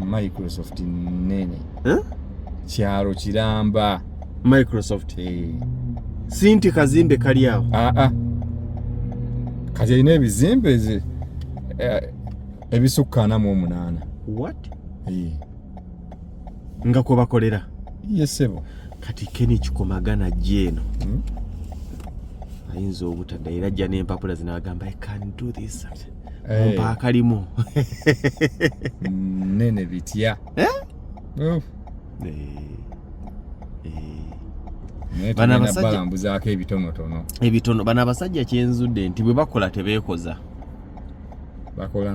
Microsoft nene. Kyalo Kiramba. Microsoft. Sinti kazimbe kali awo. Kati alina ebizimbe ebisukka 48. What? Nga ko bakolera. Yesebo. Kati Keni Kikomagana jeno. Ayinza obutadda era ajja n'empapula zinagamba I can do this. Mpa akalimu. Nene bitya. Bana balambuzaako ebitonotono. Ebitono bana abasajja kyenzudde nti bwe bakola tebeekoza. Bakola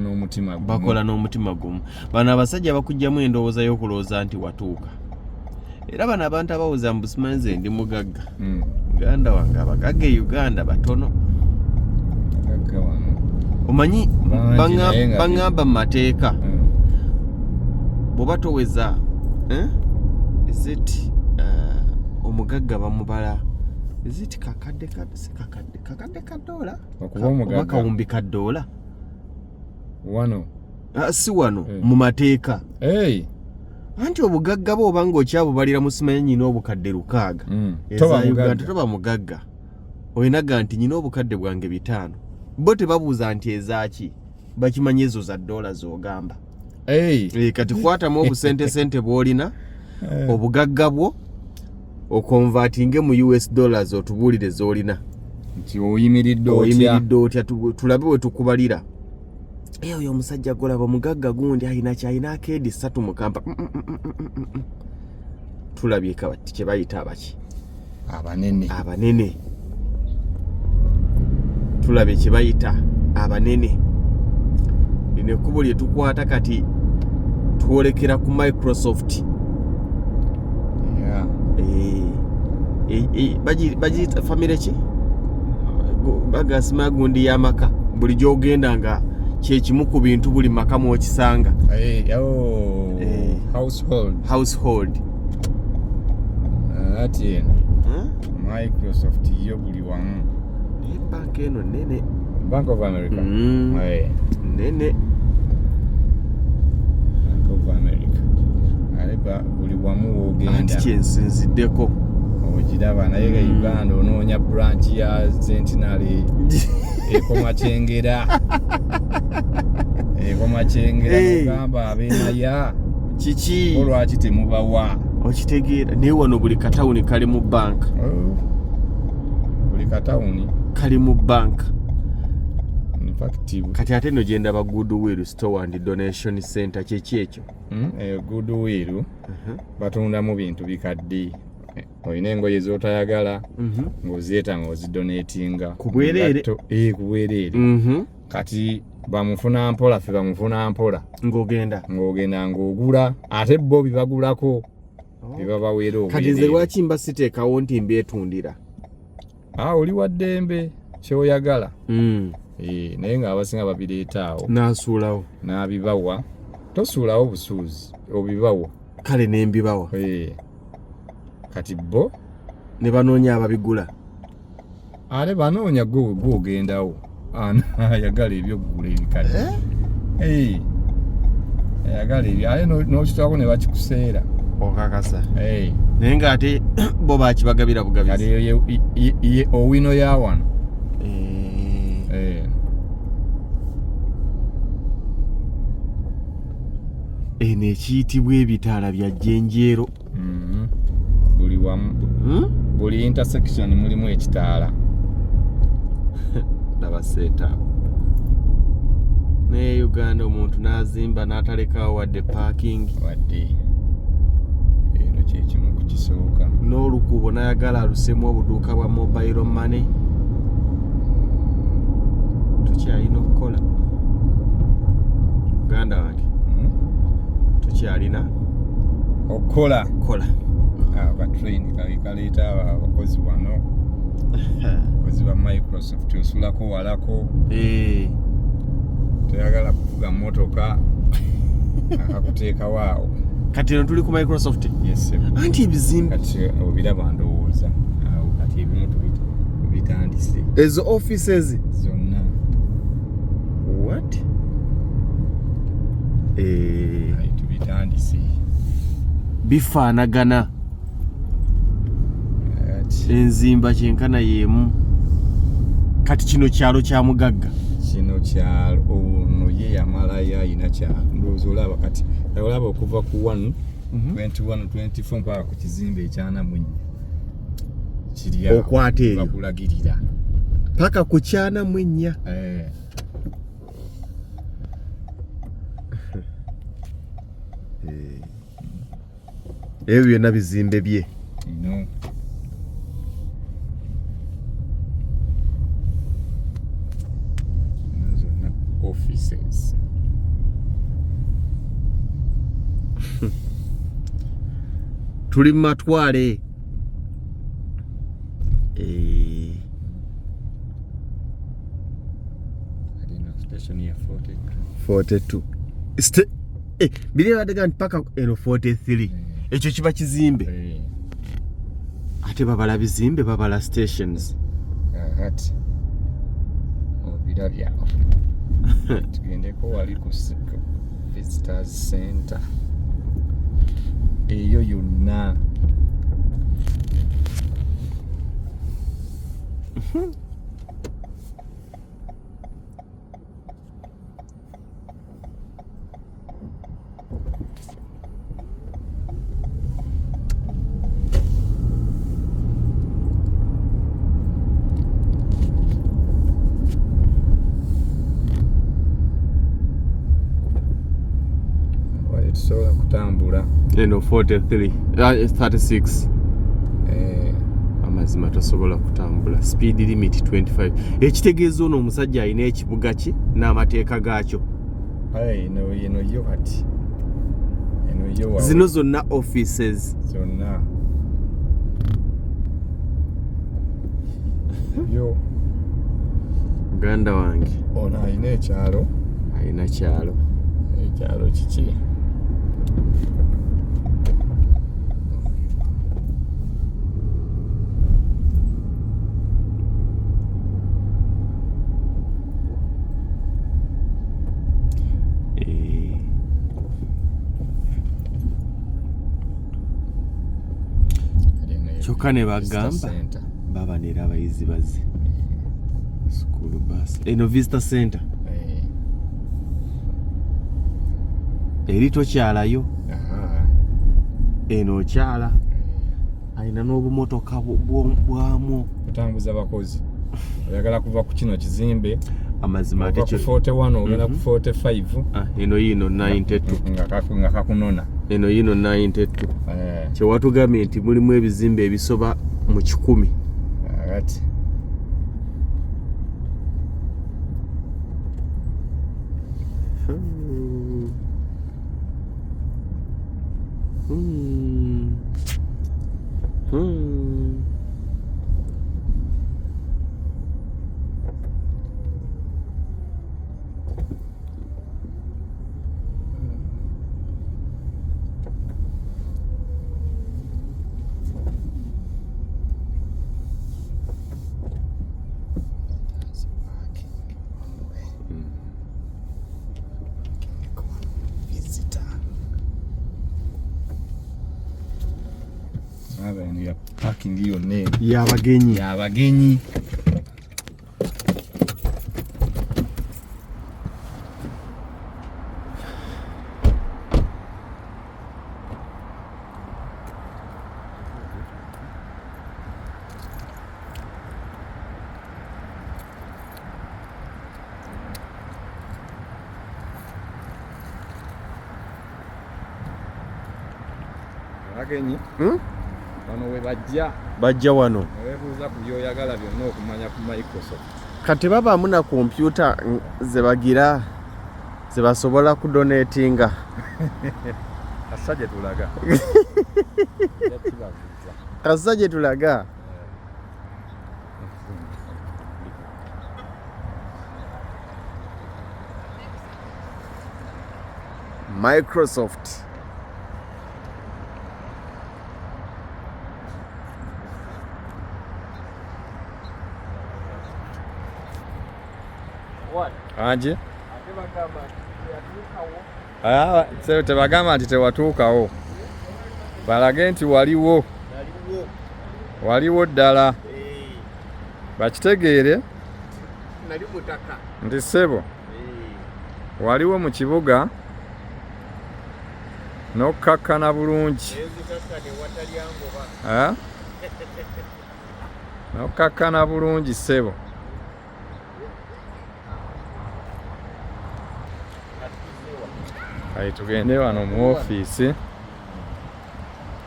n'omutima gumu. Bana abasajja bakujjamu endowooza y'okulooza nti watuuka. Era bana abantu abawuza mu busimanze ndi mugagga. Uganda wange abagagga Uganda batono. Bagagga wano. Omanyi bangamba mu mateeka. Bw'oba toweza omugagga bamubala kakadde $1 okuba omugagga kawumbi $1 wano si wano mu mateeka anti obugagga bwo obanga okyabubalira mu simanyi nyina obukadde 600 toba mugagga olinaga nti nyina obukadde bwange 5 bo tebabuuza nti ezaaki bakimanyi ezo za $1 z'ogamba kati kwatamu obusente bw'olina obugagga bwo okonvatinge mu US dollars otubuulire z'olina nti oyimiridde otya tulabe we tukubalira oyo omusajja golaba mugagga gundi ayina akeedi 3 mu kampa tulabye kabati kye bayita abaki abanene tulabye kye bayita abanene lino ekkubo lye tukwata kati twolekera ku Microsoft bagiyita famire ki bagasima gundi y'amaka buli gy'ogenda nga kyekimu ku bintu buli maka mwokisanga household ati Microsoft yo buli wamu bank eno nene Bank of America nene Bank of America aliba buli wamu wogenda anti kyensinziddeko okiraba naye ga Uganda onoonya branch ya Centenary ekomakyengera mugamba abeemaya kiki olwaki temubawa okitegeera naye wano buli katawuni kali mu bank buli katawuni kali mu bank kati ate no genda ba Goodwill store and donation center kyeki ekyo Goodwill batundamu bintu bikadde olina engoye z'otayagala ng'ozeetanga ozidonatinga ku bwereere kati bamufuna mpola ffe bamufuna mpola ng'ogenda ng'ogula ate bo bibagulako bibabaweera obwereere kati nze lwaki mba siteekawo nti mbyetundira oli wa ddembe kyoyagala naye ng'abasinga babireeta awo n'asuulawo n'abibawa tosuulawo busuuzi obibawa kale n'embibawa kati bo ne banoonya ababigula ate banoonya gwogendawo ayagala ebyokugula ebikadde ayagala ebyo ate n'okitwako ne bakikuseera okakasa naye ng'ate bo bakibagabira bugabizi ye owino ya wano eno ekiyitibwa ebitaala bya jjenjeero buli wamu buli intersection mulimu ekitaala nabaseeta naye Uganda omuntu n'azimba n'atalekawo wadde parking wadde eno kyekimu kukisooka n'olukubo n'ayagala alusemu obuduuka bwa mobile money tukyalina okukola Uganda wange tukyalina okukola abatrain kaleeta abakozi wano abakozi ba Microsoft osulako walako toyagala kuvuga motoka akakuteekawo awo kati eno tuli ku Microsoft anti ebizimbe kati obiraba ndowooza awo kati ebimu tubitandise ezo offices zonna what bifaanagana enzimba kyenkana y'emu. Kati kino kyalo kya mugagga. Kino kyalo ono ye yamalayo ayina kyalo. Ndowooza olaba kati olaba okuva ku 1 21 24 mpaka ku kizimbe ekyana munnya. Kiri awo okwata eyo bakulagirira paka ku kyana munnya. Ebyo byonna bizimbe bye. No. Offices. Tuli mu matwale. Station ya 42. Bile badega mpaka eno 43. Ekyo kiba kizimbe. Ate babala bizimbe babala stations. Ati. Obirabya. Tugendeko wali ku visitors center. Eyo yonna. Sola kutambula eno 43 36 amazima tosobola kutambula speed limit 25 ekitegeeza ono omusajja alina ekibuga ki n'amateeka gaakyo. eno yo kati eno yo zino zonna offices zonna yo muganda wange ono alina ekyalo ekyalo kiki kyokka ne bagamba babanira abayizi bazze school bus eno visitor center eri tokyalayo eno okyala alina n'obumotoka bwamu kutambuza bakozi oyagala kuva ku kino kizimbe amazima ate ku 41 ogenda ku 45 eno yino 92 nga kakunona eno yino 92 kyewatugambye nti mulimu ebizimbe ebisoba mu 100 ati ya parking hiyo name y'abagenyi wano we bajja wano webuuza ku byoyagala byonna okumanya ku Microsoft kati babaamu na kompyuta zebagira zebasobola kudonatinga kasa gye tulaga Microsoft anje tebagamba nti tewatuukawo balage nti waliwo ddala bakitegeere nti ssebo waliwo mu kibuga n'okkakkana bulungi n'okkakkana bulungi ssebo. Kati tugende wano mu ofiisi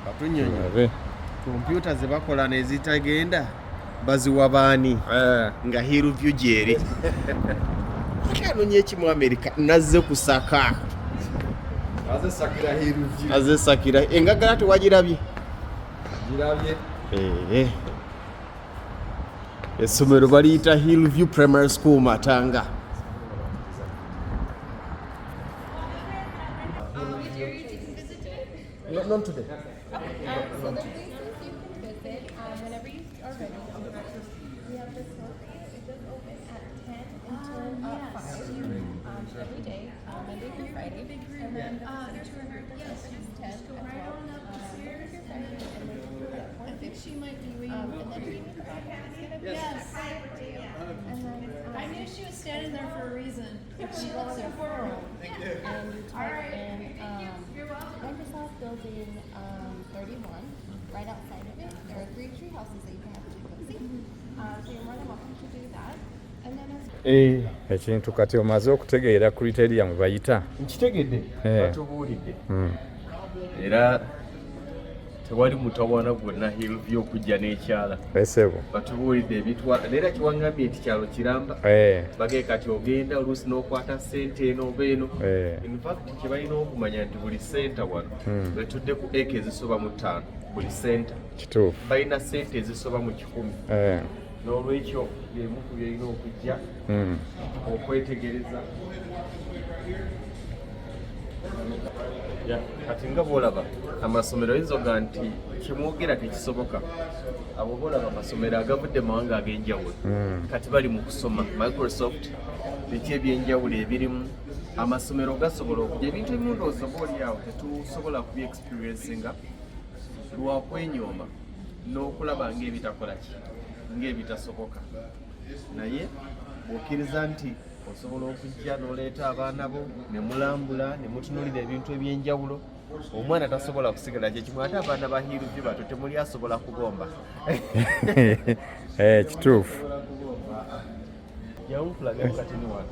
katunyonyo kompyuta ze bakola nezitagenda baziwa baani nga Hillview gyeri kanonye ekimu America nazze kusaka azesakira engagala tewagirabye essomero baliyita Hillview Primary School Matanga. Not today. So the places you can visit whenever you are ready. We have this cafe. It does open at 10 until 5 every day, Monday through Friday. And then the visitor center is 10 as well. Monday through Friday, and then I think she might be waiting. And then we the podcast is gonna be and then I knew she was standing there for a reason. she lives there for a while. And you type in Microsoft Building 31, right outside of it. There are 3 tree houses that you can actually go see. So you're more than welcome to do that. And then ekintu kati omaze okutegeera criteria mwe bayita nkitegedde batubuulidde era tewali mutawaana gwonna Hillview okujja n'ekyala esebo batubuulidde ebitwala neera kiwangambye nti kyalo kiramba bagee kati ogenda oluusi n'okwata ssente eno oba eno infact kye balina okumanya nti buli senta wano betudde ku eka ezisoba mu 5 buli senta kituufu balina sente ezisoba mu 100 n'olwekyo byemu ku byerina okujja okwetegereza kati nga bwolaba amasomero yinzoga nti kimwogera tekisoboka abo bolaba amasomero agavudde mawanga ag'enjawulo kati bali mu kusoma Microsoft biki ebyenjawulo ebirimu amasomero gasobola okujja ebintu ebimu ndowooza booli awo tetusobola kubi experiencinga lwakwenyooma n'okulaba ng'ebitakola ki ng'ebitasoboka naye bw'okkiriza nti osobola okujja n'oleeta abaana bo ne mulambula ne mutunuulira ebintu ebyenjawulo omwana tasobola kusigala kye kimu ate abaana ba Hillview bato temuli asobola kugomba kituufu yawunkulaga katini wano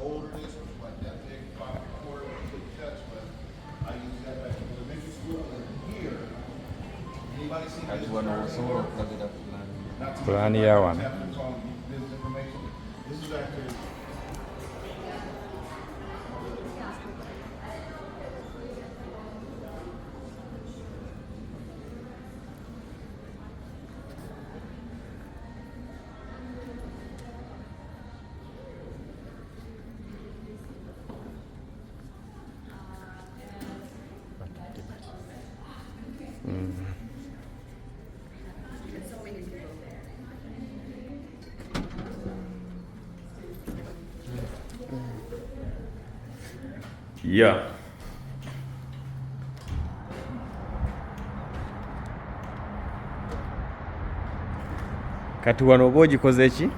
kati wano osobola okulagira pulaani ya wano Yeah. Kati wano oba ogikoze ki?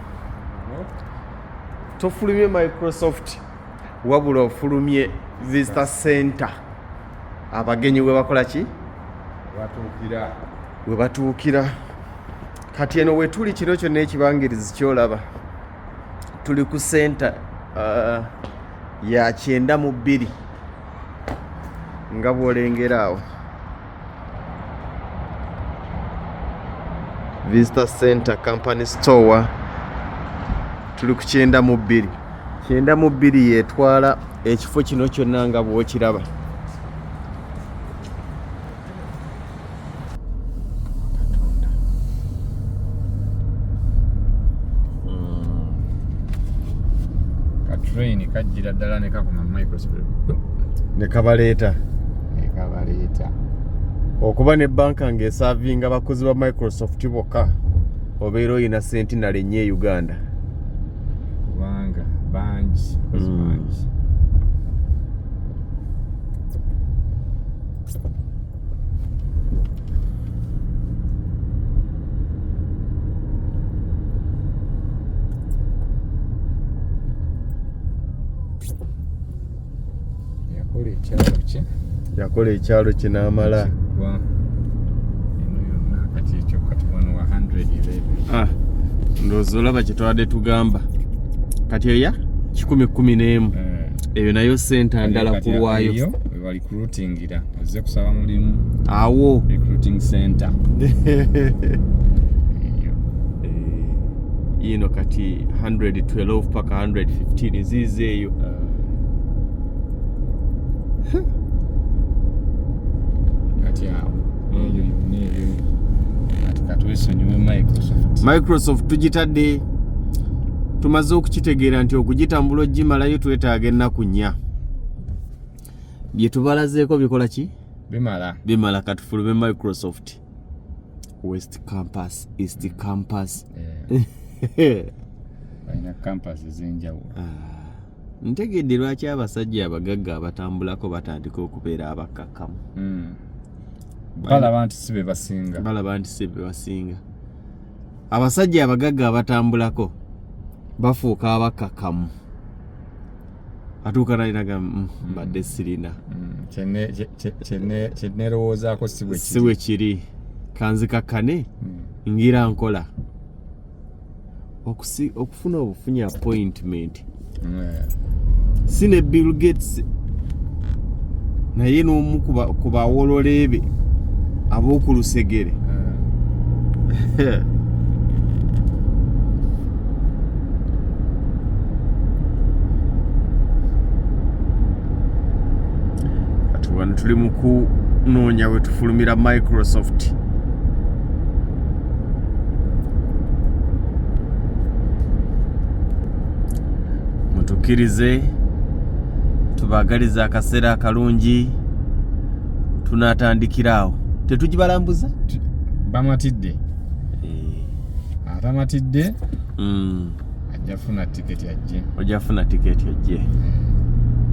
Tofulumye Microsoft wabula ofulumye Visitor Center. Abagenyi we bakola ki? We batuukira. Kati eno we tuli kiro kyonna ekibangirizi kyolaba. Tuli ku center ya 92 nga bw'olengera awo Visitor Center Company Store tuli ku 92 yetwala ekifo kino kyonna nga bw'okiraba train kajjira ddala ne kakoma Microsoft ne kabaleeta okuba ne banka ng'esaavinga abakozi ba Microsoft bokka obeera oyina senti nalennya e Uganda kubanga bangi yakola ekyalo kye n'amala. eno yonna kati ekyo kati wano wa 111. Ndowooza olaba kye twadde tugamba kati eya 111 eyo nayo sente ndala ku lwayo. Eyo we bali recruitingira ozze kusaba mulimu awo recruiting center. Yino kati 112 paka 115 zizeeyo. Kati awo eyo neyo kati katwesonyiwe Microsoft tugitadde tumaze okukitegeera nti okugitambula ogimalayo twetaaga ennaku 4. bye tubalazeeko bikola ki? Bimala katufulume Microsoft West Campus, East Campus. Baina campus ezenjawulo. Ntegedde lwaki abasajja abagagga abatambulako batandika okubeera abakakamu. Balaba nti si be basinga. Abasajja abagagga abatambulako bafuuka abakakamu. Atuuka nalinaga mbadde sirina. Kyenerowoozaako si bwe kiri. Kanzikakkane ngira nkola okufuna obufunyi appointment. Sine Bill Gates naye n'omu ku bawololeebe ab'oku lusegere. Kati wano tuli mu kunoonya we tufulumira Microsoft. Mutukirize tubagaliza akaseera akalungi tunatandikiraawo. Tetugibalambuza bamatidde atamatidde ajjafuna tiketi ajje. Ojjafuna tiketi ajje.